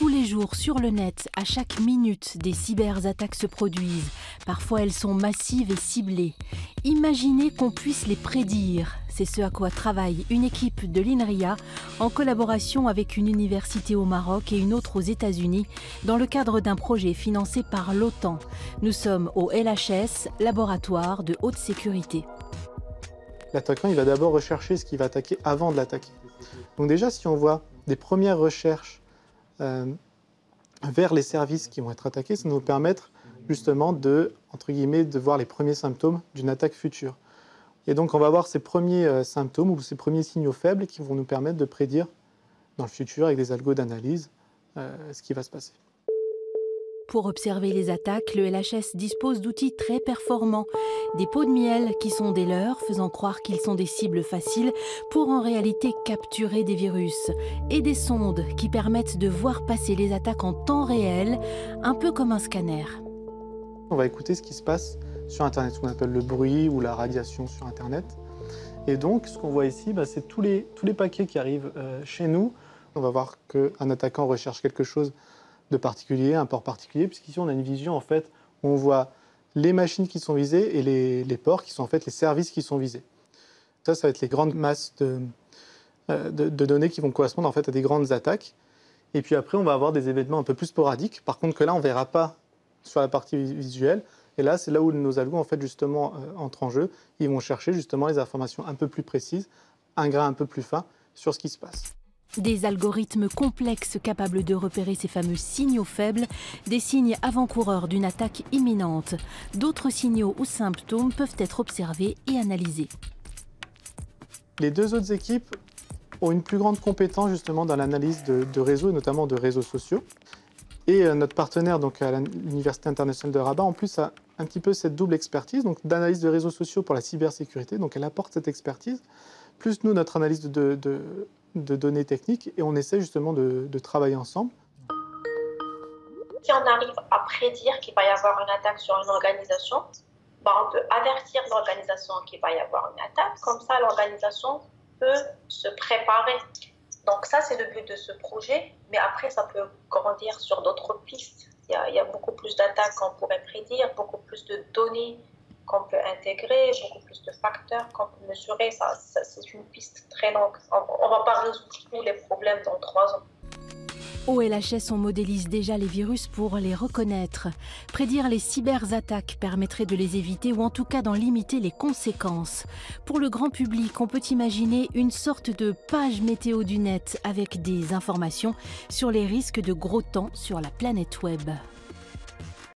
Tous les jours sur le net, à chaque minute, des cyberattaques se produisent. Parfois, elles sont massives et ciblées. Imaginez qu'on puisse les prédire. C'est ce à quoi travaille une équipe de l'INRIA en collaboration avec une université au Maroc et une autre aux États-Unis dans le cadre d'un projet financé par l'OTAN. Nous sommes au LHS, laboratoire de haute sécurité. L'attaquant, il va d'abord rechercher ce qu'il va attaquer avant de l'attaquer. Donc déjà, si on voit des premières recherches vers les services qui vont être attaqués, ça va nous permettre justement de, entre guillemets, de voir les premiers symptômes d'une attaque future. Et donc on va voir ces premiers symptômes ou ces premiers signaux faibles qui vont nous permettre de prédire dans le futur avec des algos d'analyse ce qui va se passer. Pour observer les attaques, le LHS dispose d'outils très performants. Des pots de miel qui sont des leurs, faisant croire qu'ils sont des cibles faciles pour en réalité capturer des virus. Et des sondes qui permettent de voir passer les attaques en temps réel, un peu comme un scanner. On va écouter ce qui se passe sur Internet, ce qu'on appelle le bruit ou la radiation sur Internet. Et donc, ce qu'on voit ici, c'est tous les paquets qui arrivent chez nous. On va voir qu'un attaquant recherche quelque chose de particulier, un port particulier, puisqu'ici on a une vision en fait où on voit les machines qui sont visées et les ports qui sont en fait les services qui sont visés. Ça va être les grandes masses de données qui vont correspondre en fait à des grandes attaques. Et puis après, on va avoir des événements un peu plus sporadiques. Par contre, que là, on ne verra pas sur la partie visuelle. Et là, c'est là où nos algos en fait justement entrent en jeu. Ils vont chercher justement les informations un peu plus précises, un grain un peu plus fin sur ce qui se passe. Des algorithmes complexes capables de repérer ces fameux signaux faibles, des signes avant-coureurs d'une attaque imminente. D'autres signaux ou symptômes peuvent être observés et analysés. Les deux autres équipes ont une plus grande compétence justement dans l'analyse de réseaux, et notamment de réseaux sociaux. Et notre partenaire donc, à l'Université internationale de Rabat, en plus, a un petit peu cette double expertise donc d'analyse de réseaux sociaux pour la cybersécurité. Donc elle apporte cette expertise, plus nous, notre analyse de données techniques, et on essaie justement de travailler ensemble. Si on arrive à prédire qu'il va y avoir une attaque sur une organisation, on peut avertir l'organisation qu'il va y avoir une attaque, comme ça l'organisation peut se préparer. Donc ça, c'est le but de ce projet, mais après, ça peut grandir sur d'autres pistes. Il y a beaucoup plus d'attaques qu'on pourrait prédire, beaucoup plus de données qu'on peut intégrer, beaucoup plus de facteurs qu'on peut mesurer. Ça, c'est une piste très longue. On ne va pas résoudre tous les problèmes dans 3 ans. Au LHS, on modélise déjà les virus pour les reconnaître. Prédire les cyberattaques permettrait de les éviter ou en tout cas d'en limiter les conséquences. Pour le grand public, on peut imaginer une sorte de page météo du net avec des informations sur les risques de gros temps sur la planète web.